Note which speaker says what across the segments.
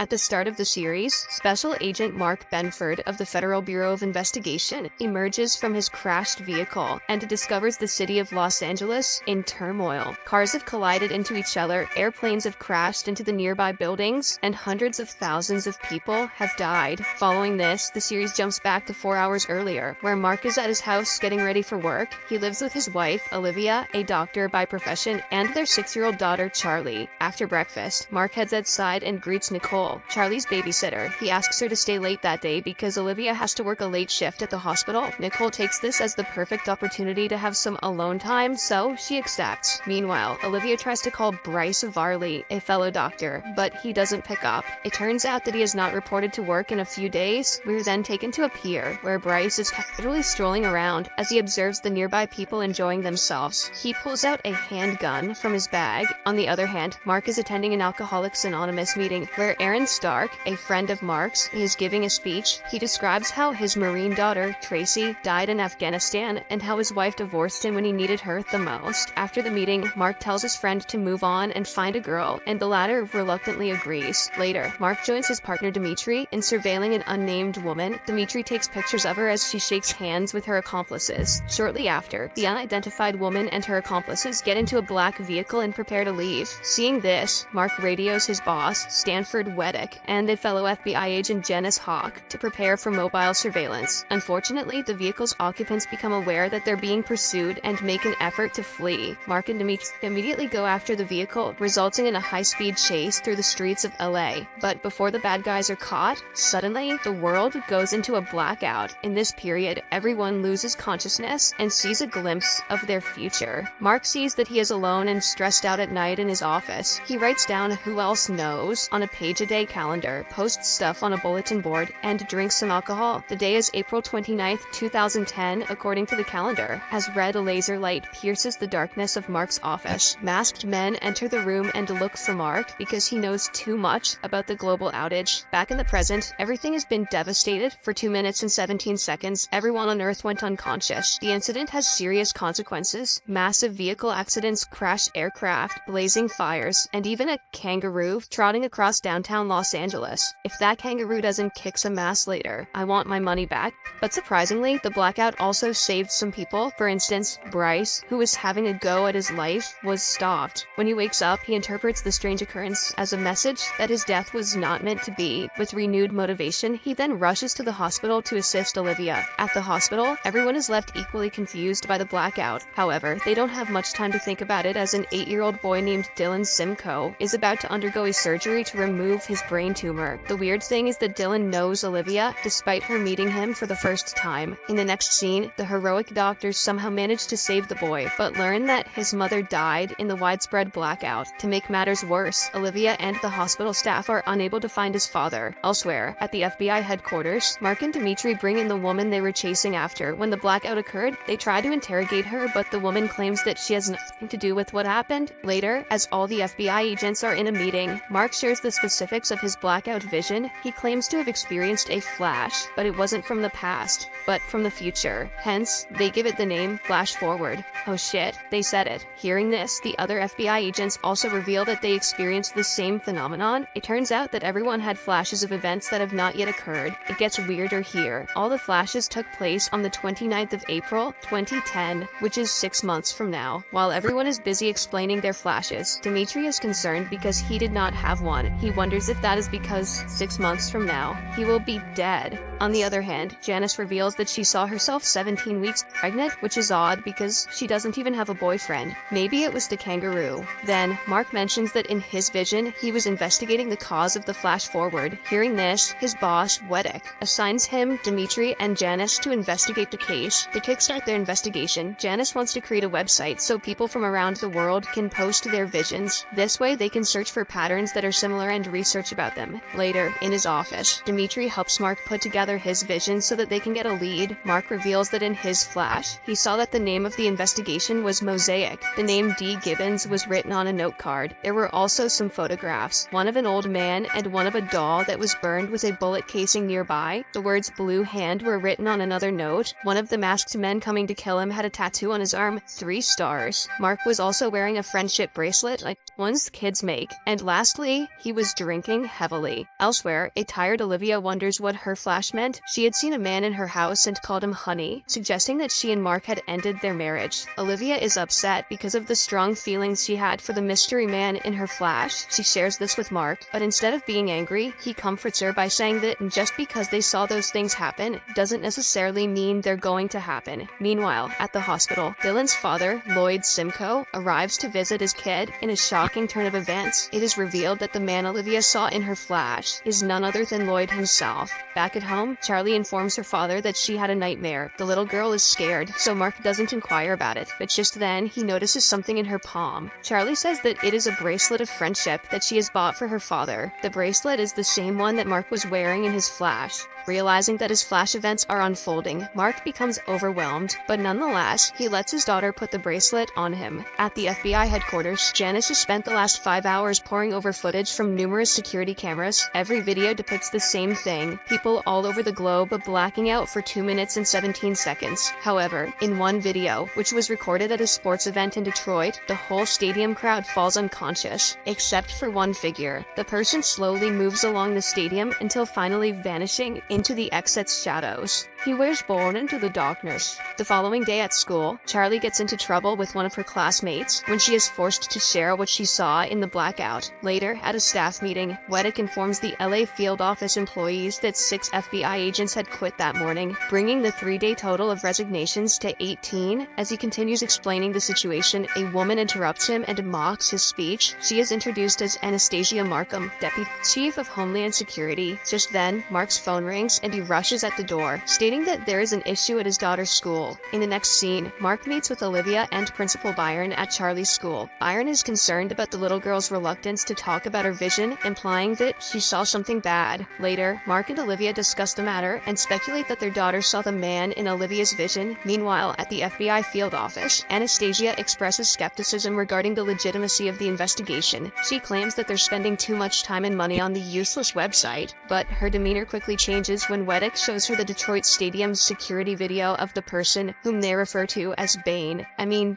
Speaker 1: At the start of the series, Special Agent Mark Benford of the Federal Bureau of Investigation emerges from his crashed vehicle and discovers the city of Los Angeles in turmoil. Cars have collided into each other, airplanes have crashed into the nearby buildings, and hundreds of thousands of people have died. Following this, the series jumps back to 4 hours earlier, where Mark is at his house getting ready for work. He lives with his wife, Olivia, a doctor by profession, and their 6-year-old daughter, Charlie. After breakfast, Mark heads outside and greets Nicole, Charlie's babysitter. He asks her to stay late that day because Olivia has to work a late shift at the hospital. Nicole takes this as the perfect opportunity to have some alone time, so she accepts. Meanwhile, Olivia tries to call Bryce Varley, a fellow doctor, but he doesn't pick up. It turns out that he has not reported to work in a few days. We're then taken to a pier, where Bryce is casually strolling around as he observes the nearby people enjoying themselves. He pulls out a handgun from his bag. On the other hand, Mark is attending an Alcoholics Anonymous meeting where Aaron Stark, a friend of Mark's, is giving a speech. He describes how his Marine daughter, Tracy, died in Afghanistan and how his wife divorced him when he needed her the most. After the meeting, Mark tells his friend to move on and find a girl, and the latter reluctantly agrees. Later, Mark joins his partner Dimitri in surveilling an unnamed woman. Dimitri takes pictures of her as she shakes hands with her accomplices. Shortly after, the unidentified woman and her accomplices get into a black vehicle and prepare to leave. Seeing this, Mark radios his boss, Stanford Weddick, and a fellow FBI agent, Janice Hawk, to prepare for mobile surveillance. Unfortunately, the vehicle's occupants become aware that they're being pursued and make an effort to flee. Mark and Dimitri immediately go after the vehicle, resulting in a high-speed chase through the streets of LA. But before the bad guys are caught, suddenly the world goes into a blackout. In this period, everyone loses consciousness and sees a glimpse of their future. Mark sees that he is alone and stressed out at night in his office. He writes down who else knows on a page-a-day calendar, posts stuff on a bulletin board, and drinks some alcohol. The day is April 29th, 2010, according to the calendar, as red laser light pierces the darkness of Mark's office. Masked men enter the room and look for Mark because he knows too much about the global outage. Back in the present, everything has been devastated. For 2 minutes and 17 seconds, everyone on Earth went unconscious. The incident has serious consequences: massive vehicle accidents, crashed aircraft, blazing fires, and even a kangaroo trotting across downtown Los Angeles. If that kangaroo doesn't kick some ass later, I want my money back. But surprisingly, the blackout also saved some people. For instance, Bryce, who was having a go at his life, was stopped. When he wakes up, he interprets the strange occurrence as a message that his death was not meant to be. With renewed motivation, he then rushes to the hospital to assist Olivia. At the hospital, everyone is left equally confused by the blackout. However, they don't have much time to think about it as an 8-year-old boy named Dylan Simcoe is about to undergo a surgery to remove his brain tumor. The weird thing is that Dylan knows Olivia, despite her meeting him for the first time. In the next scene, the heroic doctors somehow manage to save the boy, but learn that his mother died in the widespread blackout. To make matters worse, Olivia and the hospital staff are unable to find his father. Elsewhere, at the FBI headquarters, Mark and Dimitri bring in the woman they were chasing after. When the blackout occurred, they try to interrogate her, but the woman claims that she has nothing to do with what happened. Later, as all the FBI agents are in a meeting, Mark shares the specifics of his blackout vision. He claims to have experienced a flash, but it wasn't from the past, but from the future. Hence, they give it the name Flash Forward. Oh shit, they said it. Hearing this, the other FBI agents also reveal that they experienced the same phenomenon. It turns out that everyone had flashes of events that have not yet occurred. It gets weirder here. All the flashes took place on the 29th of April, 2010, which is 6 months from now. While everyone is busy explaining their flashes, Dimitri is concerned because he did not have one. He wonders if that is because 6 months from now, he will be dead. On the other hand, Janice reveals that she saw herself 17 weeks pregnant, which is odd because she doesn't even have a boyfriend. Maybe it was the kangaroo. Then, Mark mentions that in his vision, he was investigating the cause of the flash forward. Hearing this, his boss, Weddick, assigns him, Dimitri, and Janice to investigate the case. To kickstart their investigation, Janice wants to create a website so people from around the world can post their visions. This way, they can search for patterns that are similar and research about them. Later, in his office, Dimitri helps Mark put together his vision so that they can get a lead. Mark reveals that in his flash, he saw that the name of the investigation was Mosaic. The name D. Gibbons was written on a note card. There were also some photographs, one of an old man and one of a doll that was burned with a bullet casing nearby. The words Blue Hand were written on another note. One of the masked men coming to kill him had a tattoo on his arm, 3 stars. Mark was also wearing a friendship bracelet like ones kids make. And lastly, he was drinking talking heavily. Elsewhere, a tired Olivia wonders what her flash meant. She had seen a man in her house and called him honey, suggesting that she and Mark had ended their marriage. Olivia is upset because of the strong feelings she had for the mystery man in her flash. She shares this with Mark, but instead of being angry, he comforts her by saying that just because they saw those things happen doesn't necessarily mean they're going to happen. Meanwhile, at the hospital, Dylan's father, Lloyd Simcoe, arrives to visit his kid. In a shocking turn of events, it is revealed that the man Olivia saw in her flash is none other than Lloyd himself. Back at home, Charlie informs her father that she had a nightmare. The little girl is scared, so Mark doesn't inquire about it, but just then, he notices something in her palm. Charlie says that it is a bracelet of friendship that she has bought for her father. The bracelet is the same one that Mark was wearing in his flash. Realizing that his flash events are unfolding, Mark becomes overwhelmed, but nonetheless, he lets his daughter put the bracelet on him. At the FBI headquarters, Janice has spent the last 5 hours poring over footage from numerous security cameras. Every video depicts the same thing: people all over the globe blacking out for 2 minutes and 17 seconds. However, in one video, which was recorded at a sports event in Detroit, the whole stadium crowd falls unconscious, except for one figure. The person slowly moves along the stadium until finally vanishing into the exit's shadows. He was born into the darkness. The following day at school, Charlie gets into trouble with one of her classmates when she is forced to share what she saw in the blackout. Later, at a staff meeting, Weddick informs the LA field office employees that 6 FBI agents had quit that morning, bringing the 3-day total of resignations to 18. As he continues explaining the situation, a woman interrupts him and mocks his speech. She is introduced as Anastasia Markham, Deputy Chief of Homeland Security. Just then, Mark's phone rings and he rushes at the door, stating that there is an issue at his daughter's school. In the next scene, Mark meets with Olivia and Principal Byron at Charlie's school. Byron is concerned about the little girl's reluctance to talk about her vision, implying that she saw something bad. Later, Mark and Olivia discuss the matter and speculate that their daughter saw the man in Olivia's vision. Meanwhile, at the FBI field office, Anastasia expresses skepticism regarding the legitimacy of the investigation. She claims that they're spending too much time and money on the useless website, but her demeanor quickly changes when Weddick shows her the Detroit Stadium's security video of the person whom they refer to as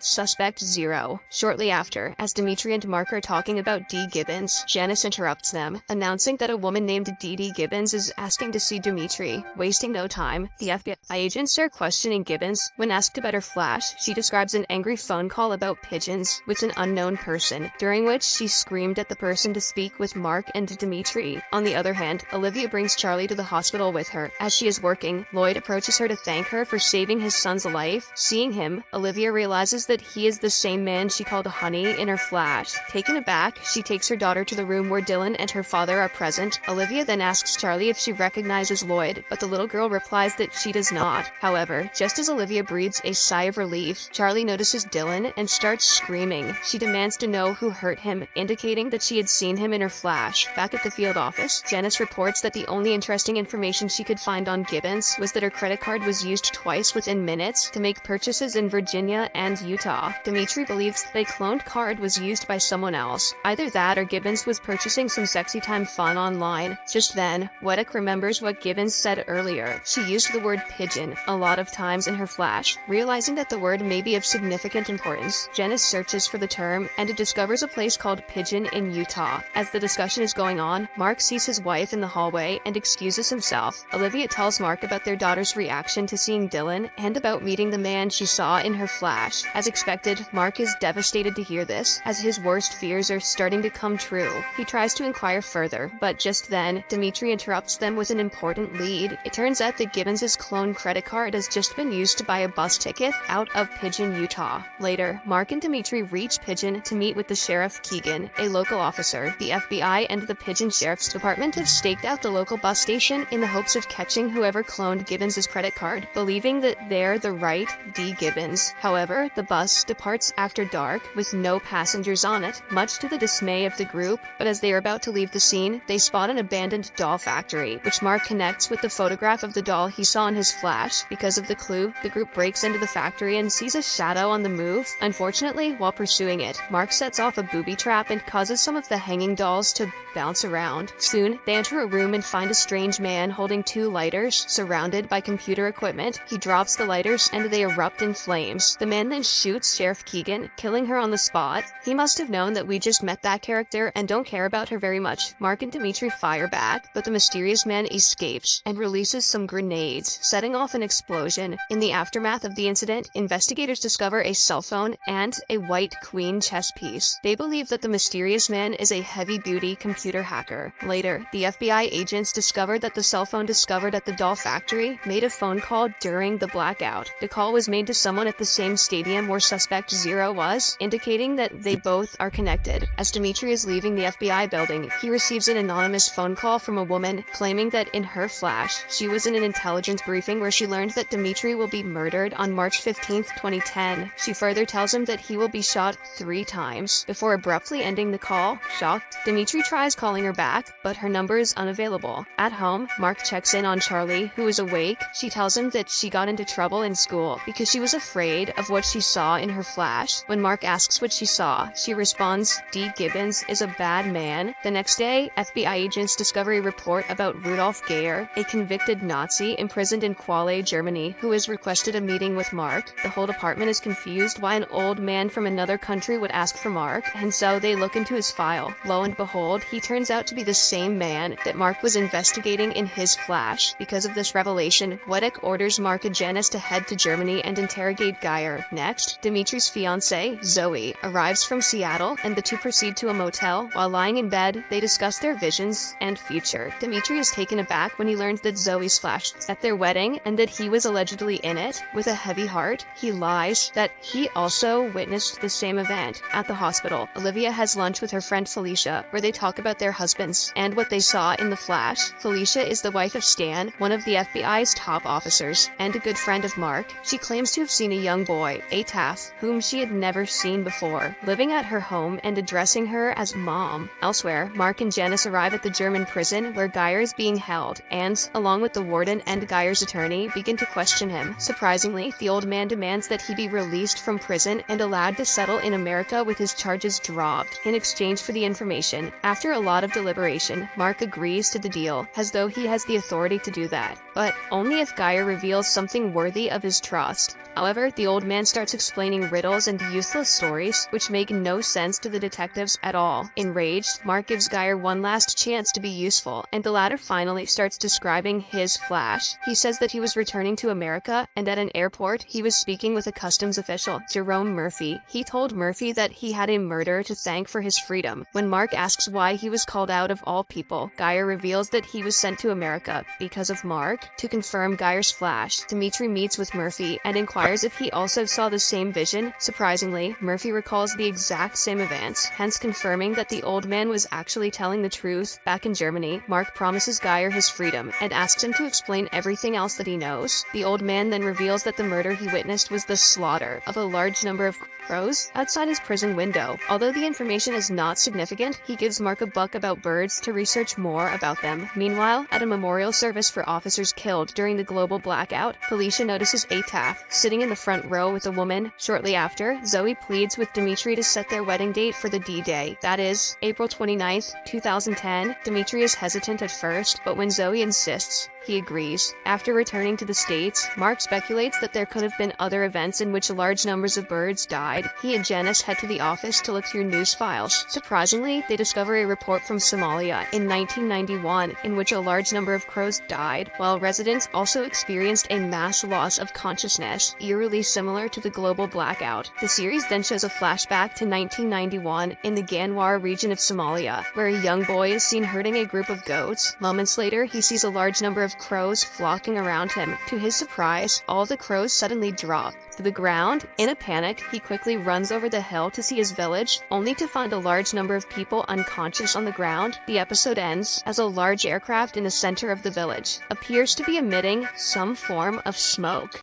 Speaker 1: Suspect Zero. Shortly after, as Dimitri and Mark are talking about Dee Gibbons, Janice interrupts them, announcing that a woman named Dee Gibbons is asking to see Dimitri. Wasting no time, the FBI agents start questioning Gibbons. When asked about her flash, she describes an angry phone call about pigeons with an unknown person, during which she screamed at the person to speak with Mark and Dimitri. On the other hand, Olivia brings Charlie to the hospital with her. As she is working, Lloyd approaches her to thank her for saving his son's life. Seeing him, Olivia realizes that he is the same man she called honey in her flash. Taken aback, she takes her daughter to the room where Dylan and her father are present. Olivia then asks Charlie if she recognizes Lloyd, but the little girl replies that she does not. However, just as Olivia breathes a sigh of relief, Charlie notices Dylan and starts screaming. She demands to know who hurt him, indicating that she had seen him in her flash. Back at the field office, Janice reports that the only interesting information she could find on Gibbons was that her credit card was used twice within minutes to make purchases in Virginia and Utah. Dimitri believes that a cloned card was used by someone else. Either that or Gibbons was purchasing some sexy time fun online. Just then, Weddick remembers what Gibbons said earlier. She used the word pigeon a lot of times in her flash. Realizing that the word may be of significant importance, Janice searches for the term and discovers a place called Pigeon in Utah. As the discussion is going on, Mark sees his wife in the hallway and excuses himself. Olivia tells Mark about their daughter's reaction to seeing Dylan and about meeting the man she saw in her flash. As expected, Mark is devastated to hear this, as his worst fears are starting to come true. He tries to inquire further, but just then, Dimitri interrupts them with an important lead. It turns out that Gibbons' clone credit card has just been used to buy a bus ticket out of Pigeon, Utah. Later, Mark and Dimitri reach Pigeon to meet with the Sheriff Keegan, a local officer. The FBI and the Pigeon Sheriff's Department have staked out the local bus station in the hopes of catching whoever cloned Gibbons' credit card, believing that they're the right Dee Gibbons. However, the bus departs after dark with no passengers on it, much to the dismay of the group, but as they are about to leave the scene, they spot an abandoned doll factory, which Mark connects with the photograph of the doll he saw in his flash. Because of the clue, the group breaks into the factory and sees a shadow on the move. Unfortunately, while pursuing it, Mark sets off a booby trap and causes some of the hanging dolls to bounce around. Soon, they enter a room and find a strange man holding 2 lighters, surrounded by computer equipment. He drops the lighters and they erupt in flames. The man then shoots Sheriff Keegan, killing her on the spot. He must have known that we just met that character and don't care about her very much. Mark and Dimitri fire back, but the mysterious man escapes and releases some grenades, setting off an explosion. In the aftermath of the incident, investigators discover a cell phone and a white queen chess piece. They believe that the mysterious man is a heavy-duty computer hacker. Later, the FBI agents discovered that the cell phone discovered at the doll factory made a phone call during the blackout. The call was made to someone at the same stadium where Suspect Zero was, indicating that they both are connected. As Dimitri is leaving the FBI building, he receives an anonymous phone call from a woman claiming that in her flash, she was in an intelligence briefing where she learned that Dimitri will be murdered on March 15, 2010. She further tells him that he will be shot 3 times. Before abruptly ending the call, shocked, Dimitri tries calling her back, but her number is unavailable. At home, Mark checks in on Charlie, who is awake. She tells him that she got into trouble in school because she was afraid of what she saw in her flash. When Mark asks what she saw, she responds, D. Gibbons is a bad man. The next day, FBI agents discover a report about Rudolf Geyer, a convicted Nazi imprisoned in Quale, Germany, who has requested a meeting with Mark. The whole department is confused why an old man from another country would ask for Mark, and so they look into his file. Lo and behold, he turns out to be the same man that Mark was investigating in his flash. Because of this revelation, Wedek orders Mark and Janice to head to Germany and interrogate Geyer. Next, Dimitri's fiancée, Zoe, arrives from Seattle, and the two proceed to a motel. While lying in bed, they discuss their visions and future. Dimitri is taken aback when he learns that Zoe's flashed at their wedding and that he was allegedly in it. With a heavy heart, he lies that he also witnessed the same event. At the hospital, Olivia has lunch with her friend Felicia, where they talk about their husbands and what they saw in the flash. Felicia is the wife of Stan, one of the FBI's top officers, and a good friend of Mark. She claims to have seen a young boy, Ataf, whom she had never seen before, living at her home and addressing her as Mom. Elsewhere, Mark and Janice arrive at the German prison where Geyer is being held, and, along with the warden and Geyer's attorney, begin to question him. Surprisingly, the old man demands that he be released from prison and allowed to settle in America with his charges dropped, in exchange for the information. After a lot of deliberation, Mark agrees to the deal, as though he has the authority to do that, but only if Geyer reveals something worthy of his trust. However, the old man starts explaining riddles and useless stories, which make no sense to the detectives at all. Enraged, Mark gives Geyer one last chance to be useful, and the latter finally starts describing his flash. He says that he was returning to America, and at an airport, he was speaking with a customs official, Jerome Murphy. He told Murphy that he had a murderer to thank for his freedom. When Mark asks why he was called out of all people, Geyer reveals that he was sent to America because of Mark. To confirm Geyer's flash, Dimitri meets with Murphy and inquires if he also saw the same vision. Surprisingly, Murphy recalls the exact same events, hence confirming that the old man was actually telling the truth. Back in Germany, Mark promises Geyer his freedom and asks him to explain everything else that he knows. The old man then reveals that the murder he witnessed was the slaughter of a large number of crows outside his prison window. Although the information is not significant, he gives Mark a buck about birds to research more about them. Meanwhile, at a memorial service for officers killed during the global blackout, Felicia notices Ataf sitting in the front row with a woman. Shortly after, Zoe pleads with Dimitri to set their wedding date for the D-Day. That is, April 29th, 2010. Dimitri is hesitant at first, but when Zoe insists, he agrees. After returning to the States, Mark speculates that there could have been other events in which large numbers of birds died. He and Janice head to the office to look through news files. Surprisingly, they discover a report from Somalia in 1991 in which a large number of crows died, while residents also experienced a mass loss of consciousness, eerily similar to the global blackout. The series then shows a flashback to 1991 in the Ganwar region of Somalia, where a young boy is seen herding a group of goats. Moments later, he sees a large number of crows flocking around him. To his surprise, all the crows suddenly drop to the ground. In a panic, he quickly runs over the hill to see his village, only to find a large number of people unconscious on the ground. The episode ends as a large aircraft in the center of the village appears to be emitting some form of smoke.